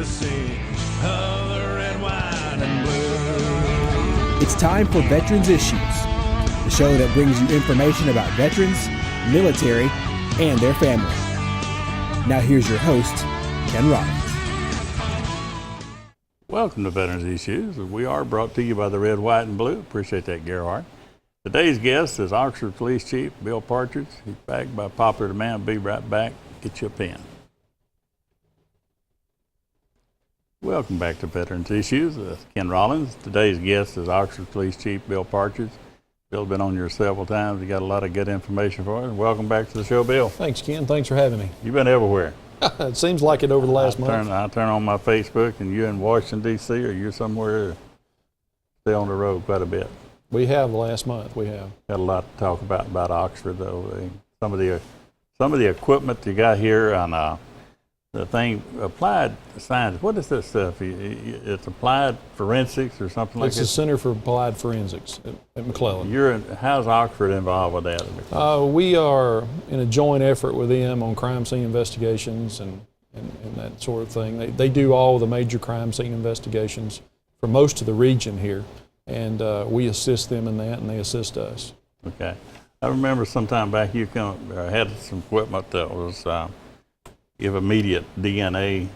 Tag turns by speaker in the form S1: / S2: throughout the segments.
S1: courtesy of the red, white, and blue.
S2: It's time for Veterans Issues, the show that brings you information about veterans, military, and their family. Now here's your host, Ken Rollins.
S3: Welcome to Veterans Issues. We are brought to you by the Red, White, and Blue. Appreciate that, Gerhardt. Today's guest is Oxford Police Chief Bill Partridge. He's back by popular demand. Be right back. Get you a pen. Welcome back to Veterans Issues. Ken Rollins. Today's guest is Oxford Police Chief Bill Partridge. Bill's been on here several times. You got a lot of good information for us. Welcome back to the show, Bill.
S4: Thanks, Ken. Thanks for having me.
S3: You've been everywhere.
S4: It seems like it over the last month.
S3: I turn on my Facebook, and you're in Washington, D.C., or you're somewhere still on the road quite a bit.
S4: We have the last month. We have
S3: Got a lot to talk about Oxford, though. Some of the equipment you got here on the thing, applied science. What is this stuff? It's applied forensics or something like that?
S4: It's the Center for Applied Forensics at McClellan.
S3: How's Oxford involved with that?
S4: We are in a joint effort with them on crime scene investigations and that sort of thing. They do all the major crime scene investigations for most of the region here, and we assist them in that, and they assist us.
S3: Okay. I remember sometime back you had some equipment that was give immediate DNA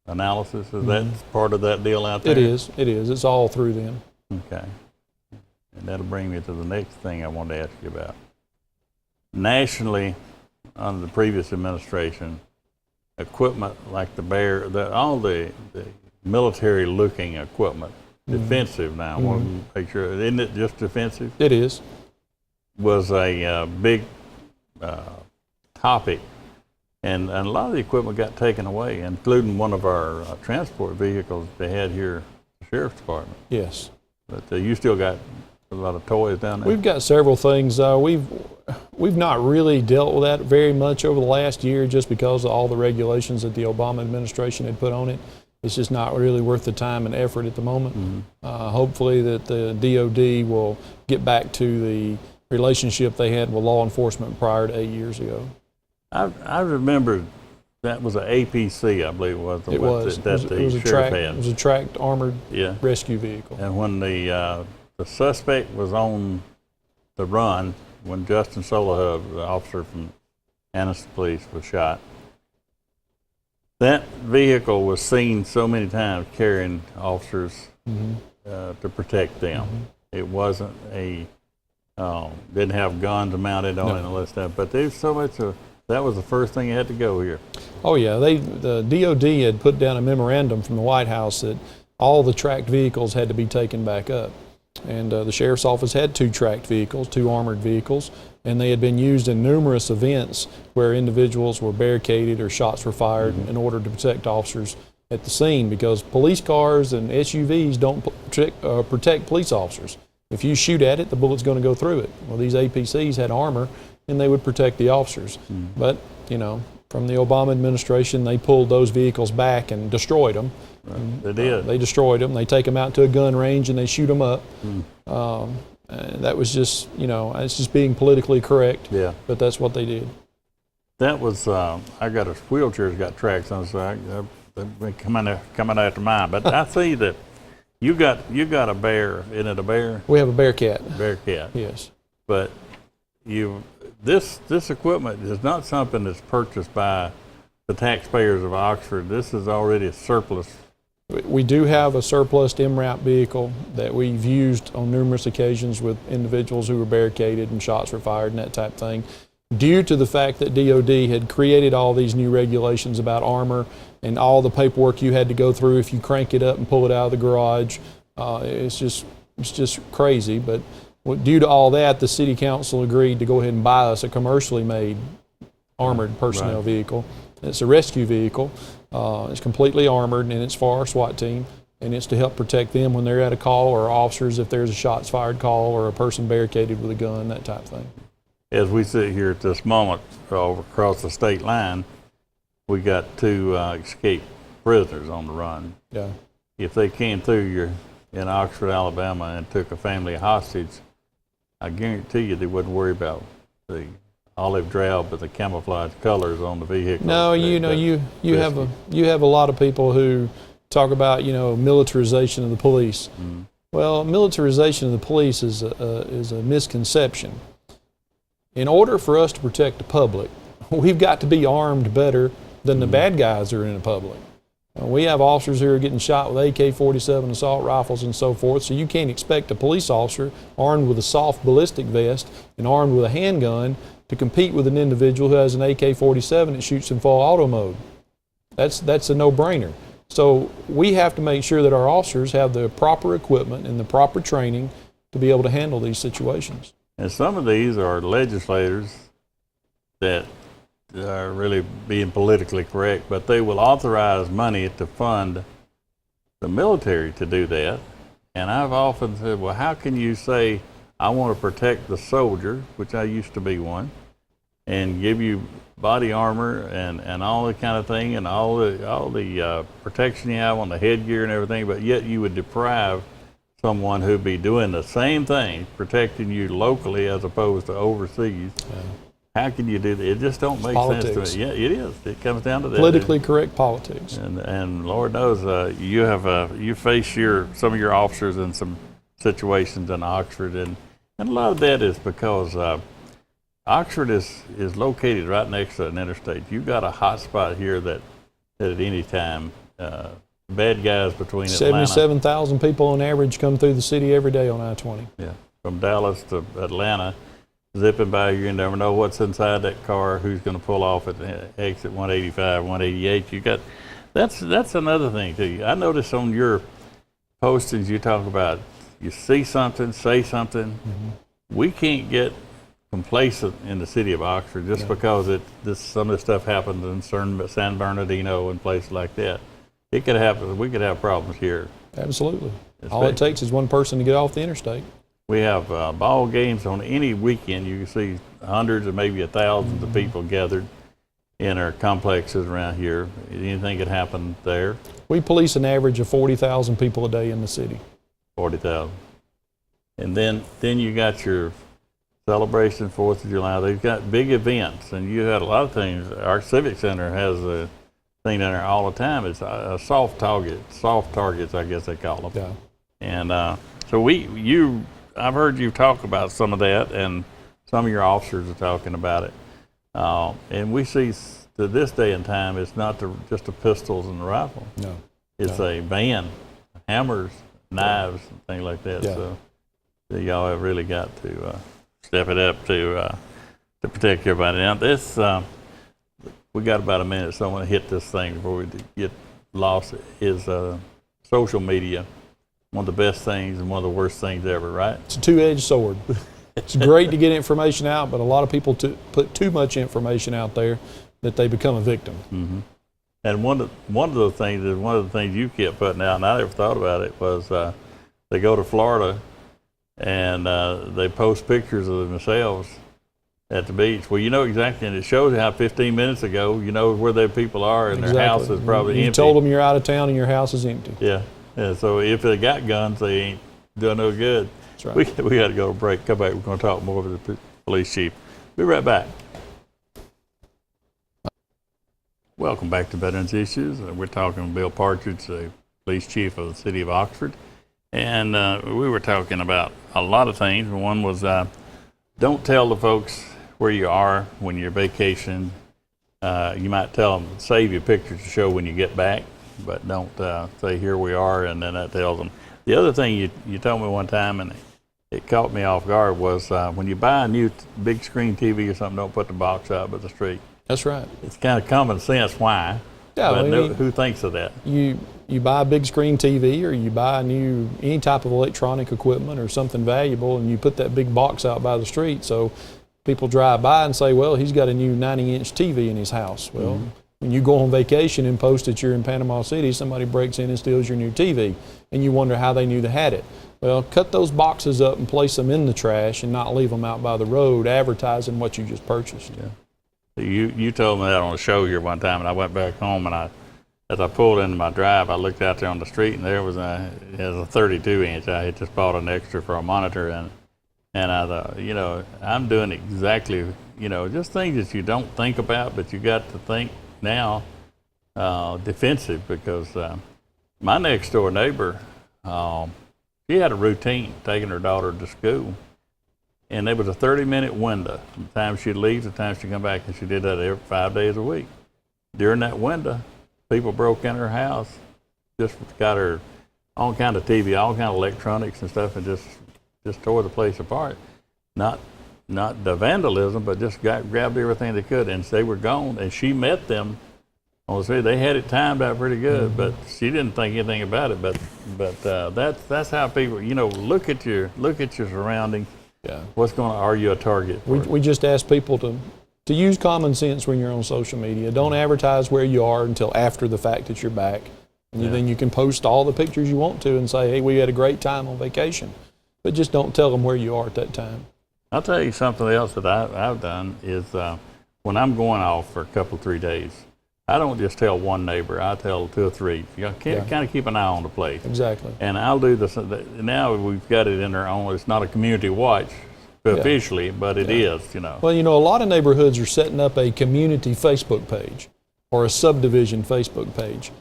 S3: analysis. Is that part of that deal out there?
S4: It is. It's all through them.
S3: Okay. And that'll bring me to the next thing I wanted to ask you about. Nationally, under the previous administration, equipment like all the military-looking equipment, defensive now, I want to make sure, isn't it just defensive?
S4: It is.
S3: Was a big topic, and a lot of the equipment got taken away, including one of our transport vehicles they had here at the Sheriff's Department.
S4: Yes.
S3: But you still got a lot of toys down there?
S4: We've got several things. We've not really dealt with that very much over the last year just because of all the regulations that the Obama administration had put on it. It's just not really worth the time and effort at the moment. Hopefully that the DOD will get back to the relationship they had with law enforcement prior to 8 years ago. I
S3: remember that was an APC, I believe it was.
S4: It was. It was a tracked armored rescue vehicle.
S3: And when the suspect was on the run, when Justin Solahub, the officer from Anniston Police, was shot, that vehicle was seen so many times carrying officers to protect them. It wasn't didn't have guns mounted on it and all that stuff, but there's so much that was the first thing that had to go here.
S4: Oh yeah, the DOD had put down a memorandum from the White House that all the tracked vehicles had to be taken back up. And the Sheriff's Office had two tracked vehicles, two armored vehicles, and they had been used in numerous events where individuals were barricaded or shots were fired in order to protect officers at the scene, because police cars and SUVs don't protect police officers. If you shoot at it, the bullet's going to go through it. Well, these APCs had armor, and they would protect the officers. But, from the Obama administration, they pulled those vehicles back and destroyed them.
S3: Right. They did.
S4: They destroyed them. They take them out to a gun range and they shoot them up. That was just, it's just being politically correct. Yeah. But that's what they did.
S3: That was, I got a wheelchair's got tracks on the side. They've been coming after mine. But I see that you got a bear. Isn't it a bear?
S4: We have a Bearcat.
S3: Bearcat.
S4: Yes.
S3: But this equipment is not something that's purchased by the taxpayers of Oxford. This is already a surplus.
S4: We do have a surplus MRAP vehicle that we've used on numerous occasions with individuals who were barricaded and shots were fired and that type of thing. Due to the fact that DOD had created all these new regulations about armor and all the paperwork you had to go through if you crank it up and pull it out of the garage, it's just crazy. But due to all that, the city council agreed to go ahead and buy us a commercially made armored personnel vehicle. It's a rescue vehicle. It's completely armored, and it's for our SWAT team, and it's to help protect them when they're at a call, or officers if there's a shots fired call or a person barricaded with a gun, that type of thing.
S3: As we sit here at this moment across the state line, we got two escaped prisoners on the run.
S4: Yeah.
S3: If they came through in Oxford, Alabama, and took a family hostage, I guarantee you they wouldn't worry about the olive drab with the camouflage colors on the vehicle.
S4: No, you have a lot of people who talk about militarization of the police.
S3: Mm-hmm.
S4: Well, militarization of the police is a misconception. In order for us to protect the public, we've got to be armed better than the bad guys that are in the public. We have officers who are getting shot with AK-47 assault rifles and so forth, so you can't expect a police officer armed with a soft ballistic vest and armed with a handgun to compete with an individual who has an AK-47 that shoots in full auto mode. That's a no-brainer. So we have to make sure that our officers have the proper equipment and the proper training to be able to handle these situations.
S3: And some of these are legislators that are really being politically correct, but they will authorize money to fund the military to do that. And I've often said, well, how can you say, I want to protect the soldier, which I used to be one, and give you body armor and all that kind of thing, and all the protection you have on the headgear and everything, but yet you would deprive someone who'd be doing the same thing, protecting you locally as opposed to overseas. How can you do that? It just don't make sense to me. Yeah, it is. It comes down to that.
S4: Politically correct politics.
S3: And Lord knows, you face some of your officers in some situations in Oxford, and a lot of that is because Oxford is located right next to an interstate. You've got a hot spot here that at any time, bad guys between Atlanta.
S4: 77,000 people on average come through the city every day on I-20.
S3: Yeah, from Dallas to Atlanta, zipping by, you never know what's inside that car, who's going to pull off at exit 185, 188. That's another thing too. I noticed on your postings you talk about, you see something, say something. Mm-hmm. We can't get complacent in the city of Oxford just because some of this stuff happens in San Bernardino and places like that. It could happen. We could have problems here.
S4: Absolutely. All it takes is one person to get off the interstate.
S3: We have ball games on any weekend. You can see hundreds or maybe thousands of people gathered in our complexes around here. Anything could happen there.
S4: We police an average of 40,000 people a day in the city.
S3: 40,000. And then you got your celebration, 4th of July. They've got big events, and you had a lot of things. Our Civic Center has a thing down there all the time. It's soft targets, I guess they call them.
S4: Yeah.
S3: And so I've heard you talk about some of that, and some of your officers are talking about it. And we see to this day and time, it's not just the pistols and the rifle.
S4: No.
S3: It's a van, hammers, knives, and things like that.
S4: Yeah.
S3: So y'all have really got to step it up to protect everybody. Now this, we got about a minute, so I want to hit this thing before we get lost. Is social media one of the best things and one of the worst things ever, right?
S4: It's a two-edged sword. It's great to get information out, but a lot of people put too much information out there that they become a victim.
S3: Mm-hmm. And one of the things you kept putting out, and I never thought about it, was they go to Florida and they post pictures of themselves at the beach. Well, you know exactly, and it shows how 15 minutes ago, you know where their people are, and
S4: Exactly.
S3: their house is probably empty.
S4: You told them you're out of town and your house is empty.
S3: Yeah. So if they got guns, they ain't doing no good.
S4: That's right.
S3: We got to go to break. Come back. We're going to talk more with the police chief. Be right back. Welcome back to Veterans Issues. We're talking with Bill Partridge, the police chief of the city of Oxford. And we were talking about a lot of things. One was don't tell the folks where you are when you're vacationing. You might tell them, save your pictures to show when you get back, but don't say, here we are, and then that tells them. The other thing you told me one time, and it caught me off guard, was when you buy a new big screen TV or something, don't put the box out by the street.
S4: That's right.
S3: It's kind of common sense why.
S4: Yeah,
S3: but
S4: I mean,
S3: who thinks of that?
S4: You buy a big screen TV, or you buy any type of electronic equipment or something valuable, and you put that big box out by the street, so people drive by and say, well, he's got a new 90-inch TV in his house. Well, when you go on vacation and post that you're in Panama City, somebody breaks in and steals your new TV, and you wonder how they knew they had it. Well, cut those boxes up and place them in the trash and not leave them out by the road advertising what you just purchased.
S3: Yeah. You told me that on a show here one time, and I went back home, and as I pulled into my drive, I looked out there on the street, and there was it was a 32-inch. I had just bought an extra for a monitor, and And I thought, I'm doing exactly, just things that you don't think about, but you got to think now defensive, because my next door neighbor, she had a routine taking her daughter to school. And there was a 30-minute window, the time she'd leave, the time she'd come back, and she did that every 5 days a week. During that window, people broke in her house, just got her all kind of TV, all kind of electronics and stuff, and just tore the place apart. Not the vandalism, but just grabbed everything they could, and they were gone. And she met them on the street. They had it timed out pretty good, but she didn't think anything about it. But that's how people, look at your surroundings.
S4: Yeah.
S3: What's going on? Are you a target?
S4: We just ask people to use common sense when you're on social media. Don't advertise where you are until after the fact that you're back. And then you can post all the pictures you want to and say, hey, we had a great time on vacation. But just don't tell them where you are at that time.
S3: I'll tell you something else that I've done is when I'm going off for a couple, 3 days, I don't just tell one neighbor. I tell 2 or 3. You kind of keep an eye on the place.
S4: Exactly.
S3: And I'll do this. Now we've got it in our own. It's not a community watch officially, but it is,
S4: Well, a lot of neighborhoods are setting up a community Facebook page or a subdivision Facebook page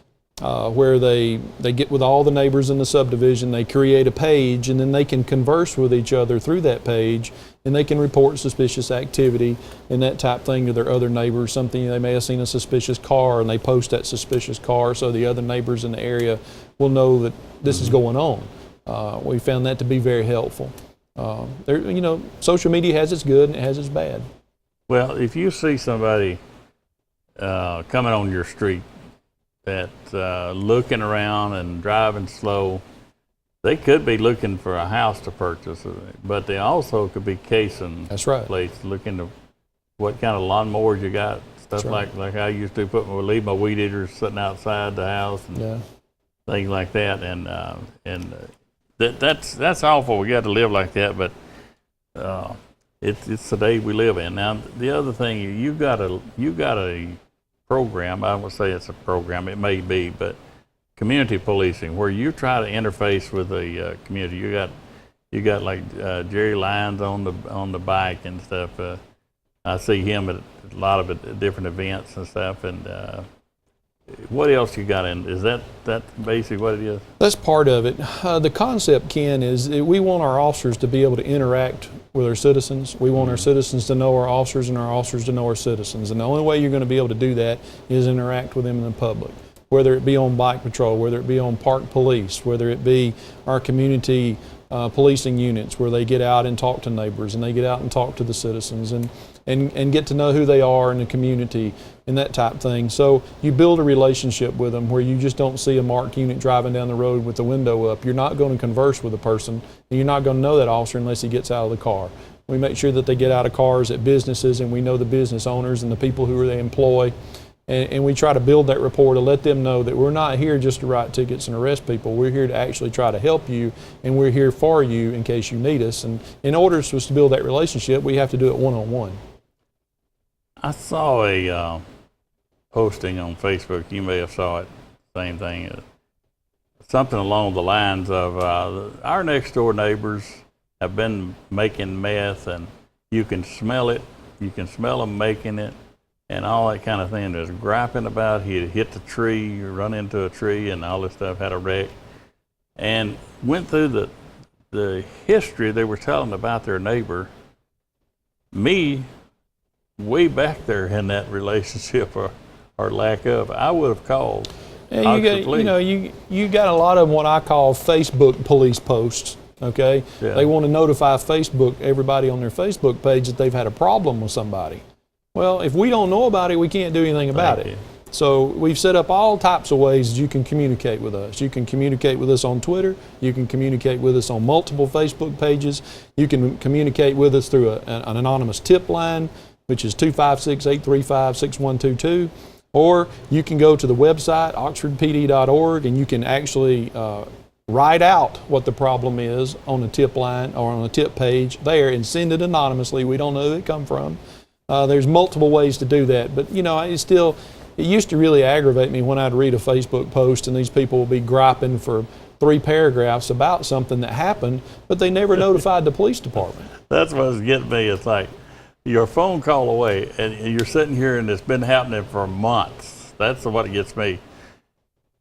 S4: where they get with all the neighbors in the subdivision, they create a page, and then they can converse with each other through that page, and they can report suspicious activity and that type thing to their other neighbors. Something they may have seen a suspicious car, and they post that suspicious car so the other neighbors in the area will know that this is going on. We found that to be very helpful. Social media has its good and it has its bad.
S3: Well, if you see somebody coming on your street that's looking around and driving slow, they could be looking for a house to purchase, but they also could be casing the place, looking to what kind of lawnmowers you got, stuff like I used to leave my weed eaters sitting outside the house and things like that, and that's awful. We got to live like that, but it's the day we live in. Now, the other thing, you got a program. I would say it's a program. It may be, but community policing, where you try to interface with the community. You got like Jerry Lyons on the bike and stuff. I see him at a lot of different events and stuff. And what else you got in? Is that basically what it is? That's
S4: part of it. The concept, Ken, is we want our officers to be able to interact with our citizens. We want our citizens to know our officers and our officers to know our citizens. And the only way you're going to be able to do that is interact with them in the public, whether it be on bike patrol, whether it be on park police, whether it be our community policing units where they get out and talk to neighbors and they get out and talk to the citizens and get to know who they are in the community and that type thing. So you build a relationship with them where you just don't see a marked unit driving down the road with the window up. You're not going to converse with a person, and you're not going to know that officer unless he gets out of the car. We make sure that they get out of cars at businesses, and we know the business owners and the people who they employ. And we try to build that rapport to let them know that we're not here just to write tickets and arrest people. We're here to actually try to help you, and we're here for you in case you need us. And in order for us to build that relationship, we have to do it one-on-one.
S3: I saw a posting on Facebook. You may have saw it. Same thing. Something along the lines of our next door neighbors have been making meth, and you can smell it. You can smell them making it. And all that kind of thing. There's griping about he had hit the tree, run into a tree, and all this stuff, had a wreck. And went through the history they were telling about their neighbor. Me, way back there in that relationship or lack of, I would have called.
S4: And you got a lot of what I call Facebook police posts. Okay, they want to notify Facebook, everybody on their Facebook page, that they've had a problem with somebody. Well, if we don't know about it, we can't do anything about it. So we've set up all types of ways you can communicate with us. You can communicate with us on Twitter. You can communicate with us on multiple Facebook pages. You can communicate with us through an anonymous tip line, which is 256-835-6122. Or you can go to the website, oxfordpd.org, and you can actually write out what the problem is on a tip line or on a tip page there and send it anonymously. We don't know who it come from. There's multiple ways to do that, but it's still, it used to really aggravate me when I'd read a Facebook post and these people would be griping for 3 paragraphs about something that happened, but they never notified the police department.
S3: That's what's getting me. It's like you're a phone call away, and you're sitting here, and it's been happening for months. That's what gets me.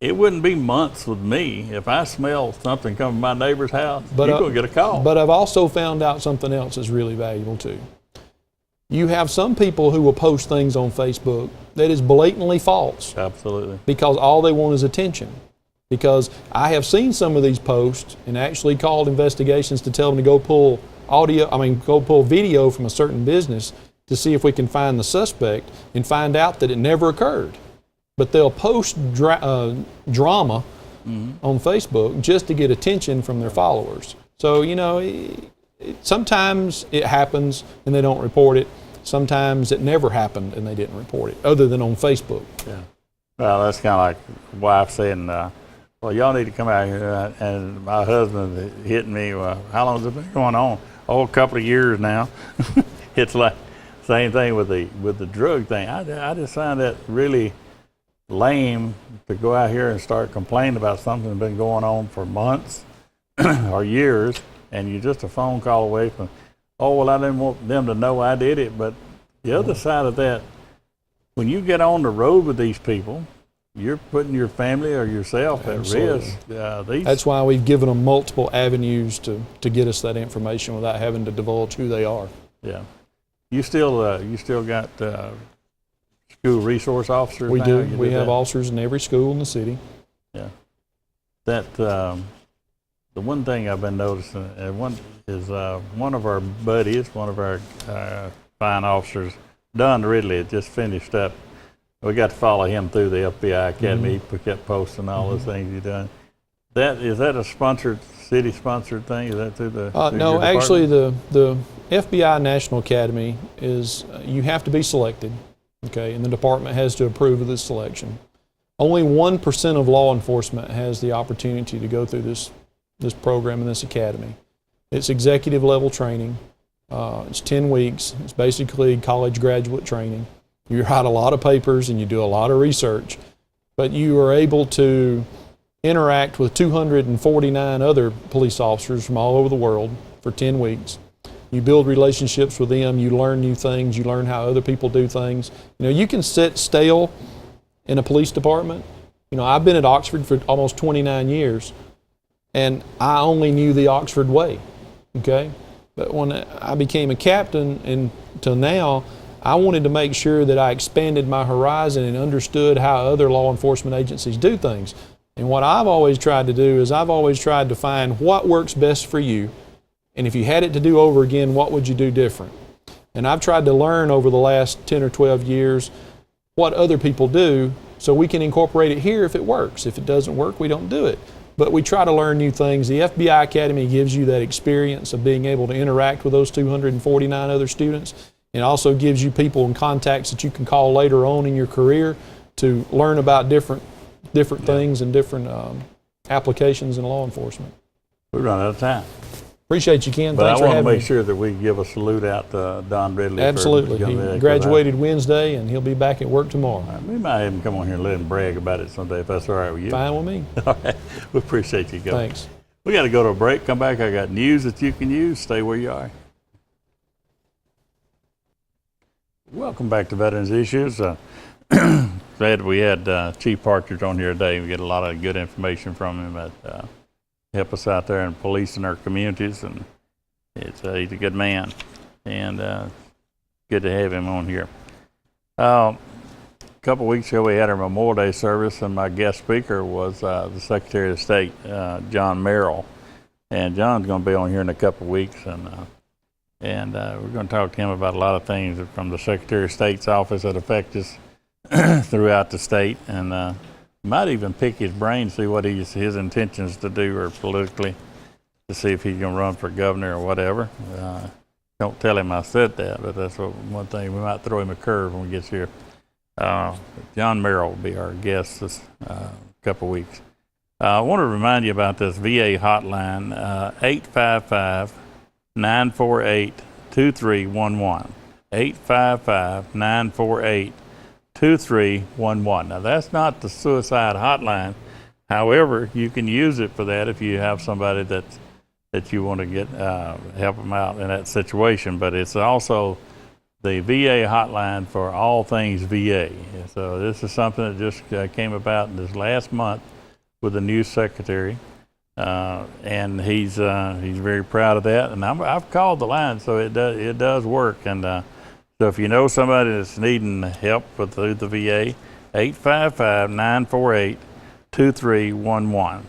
S3: It wouldn't be months with me if I smell something coming from my neighbor's house. You're going to get a call.
S4: But I've also found out something else that's really valuable too. You have some people who will post things on Facebook that is blatantly false.
S3: Absolutely.
S4: Because all they want is attention. Because I have seen some of these posts and actually called investigations to tell them to go pull video from a certain business to see if we can find the suspect, and find out that it never occurred. But they'll post drama on Facebook just to get attention from their followers. So, sometimes it happens and they don't report it. Sometimes it never happened and they didn't report it, other than on Facebook.
S3: Yeah. Well, that's kind of like wife saying, well, y'all need to come out here. And my husband hit me, how long has it been going on? Oh, a couple of years now. It's like same thing with the drug thing. I just find that really lame to go out here and start complaining about something that's been going on for months or years, and you're just a phone call away from, oh, well, I didn't want them to know I did it. But the other side of that, when you get on the road with these people, you're putting your family or yourself at risk.
S4: That's why we've given them multiple avenues to get us that information without having to divulge who they are.
S3: Yeah. You still got school resource officers?
S4: We
S3: now?
S4: do. We have officers in every school in the city.
S3: Yeah. That the one thing I've been noticing, one of our buddies, one of our fine officers, Don Ridley, just finished up. We got to follow him through the FBI Academy. He kept posting all those things he's done. Is that a city sponsored thing? Is that through the?
S4: No, actually, the FBI National Academy is you have to be selected. Okay, and the department has to approve of this selection. Only 1% of law enforcement has the opportunity to go through this program in this academy. It's executive level training. It's 10 weeks. It's basically college graduate training. You write a lot of papers and you do a lot of research, but you are able to interact with 249 other police officers from all over the world for 10 weeks. You build relationships with them, you learn new things, you learn how other people do things. You can sit stale in a police department. I've been at Oxford for almost 29 years, and I only knew the Oxford way, okay? But when I became a captain and till now, I wanted to make sure that I expanded my horizon and understood how other law enforcement agencies do things. And what I've always tried to do is I've always tried to find what works best for you. And if you had it to do over again, what would you do different? And I've tried to learn over the last 10 or 12 years what other people do so we can incorporate it here if it works. If it doesn't work, we don't do it. But we try to learn new things. The FBI Academy gives you that experience of being able to interact with those 249 other students. It also gives you people and contacts that you can call later on in your career to learn about different things and different applications in law enforcement.
S3: We run out of time.
S4: Appreciate you, Ken.
S3: But
S4: Thanks for having me.
S3: I want to make sure that we give a salute out to Don Ridley.
S4: Absolutely. He graduated Wednesday, and he'll be back at work tomorrow.
S3: We might even come on here and let him brag about it someday, if that's all right with you.
S4: Fine with me.
S3: All right. We appreciate you going.
S4: Thanks.
S3: We got to go to a break. Come back. I got news that you can use. Stay where you are. Welcome back to Veterans Issues. Glad we had Chief Partridge on here today. We get a lot of good information from him that help us out there in policing our communities, and he's a good man, and good to have him on here. A couple weeks ago we had our Memorial Day service, and my guest speaker was the Secretary of State, John Merrill, and John's going to be on here in a couple of weeks, and we're going to talk to him about a lot of things from the Secretary of State's office that affect us throughout the state, and might even pick his brain, see what his intentions to do or politically, to see if he's going to run for governor or whatever. Don't tell him I said that, but that's one thing. We might throw him a curve when he gets here. John Merrill will be our guest this couple of weeks. I want to remind you about this VA hotline, 855-948-2311. 855-948-2311. 2311. Now, that's not the suicide hotline. However, you can use it for that if you have somebody that you want to get help them out in that situation. But it's also the VA hotline for all things VA. So this is something that just came about this last month with the new secretary, and he's very proud of that. And I've called the line, so it does work. And so if you know somebody that's needing help through the VA, 855-948-2311.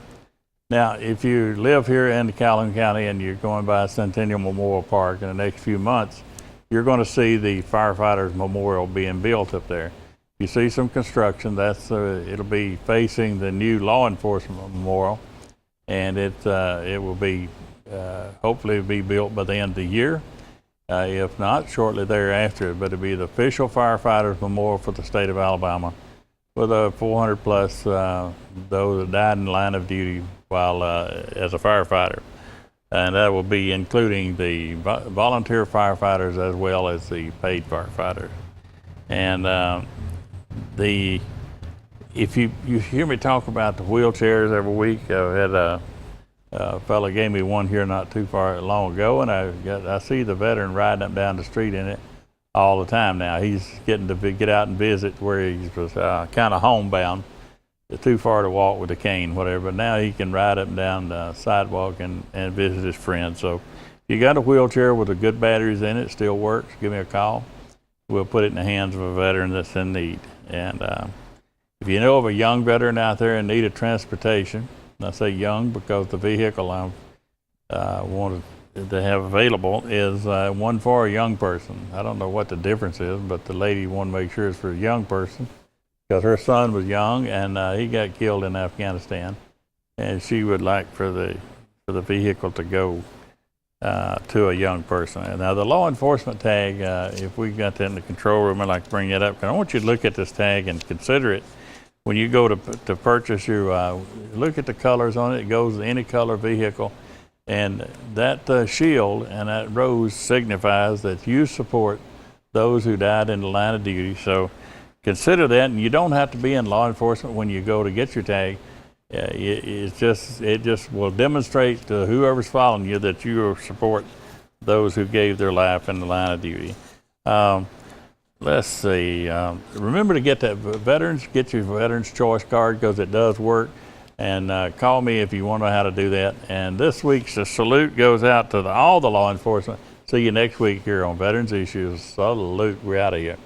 S3: Now, if you live here in Calhoun County and you're going by Centennial Memorial Park in the next few months, you're going to see the firefighters memorial being built up there. You see some construction. It'll be facing the new law enforcement memorial, and it will be hopefully be built by the end of the year. If not, shortly thereafter. But it'll be the official firefighters memorial for the state of Alabama, with 400 plus those that died in the line of duty while as a firefighter. And that will be including the volunteer firefighters as well as the paid firefighters. And if you hear me talk about the wheelchairs every week, I had a fellow gave me one here not too long ago, and I see the veteran riding up down the street in it all the time now. He's getting to get out and visit where he was kind of homebound. It's too far to walk with a cane, whatever, but now he can ride up and down the sidewalk and visit his friends. So if you got a wheelchair with the good batteries in it, still works, give me a call. We'll put it in the hands of a veteran that's in need. And if you know of a young veteran out there in need of transportation, and I say young because the vehicle I wanted to have available is one for a young person. I don't know what the difference is, but the lady wanted to make sure it's for a young person, because her son was young and he got killed in Afghanistan, and she would like for the vehicle to go to a young person. And now the law enforcement tag, if we got that in the control room, I'd like to bring that up. I want you to look at this tag and consider it when you go to purchase your. Look at the colors on it. It goes to any color vehicle, and that shield and that rose signifies that you support those who died in the line of duty. So consider that, and you don't have to be in law enforcement when you go to get your tag. It just will demonstrate to whoever's following you that you support those who gave their life in the line of duty. Let's see. Remember to get that get your Veterans Choice card, because it does work. And call me if you want to know how to do that. And this week's salute goes out to all the law enforcement. See you next week here on Veterans Issues. Salute. We're out of here.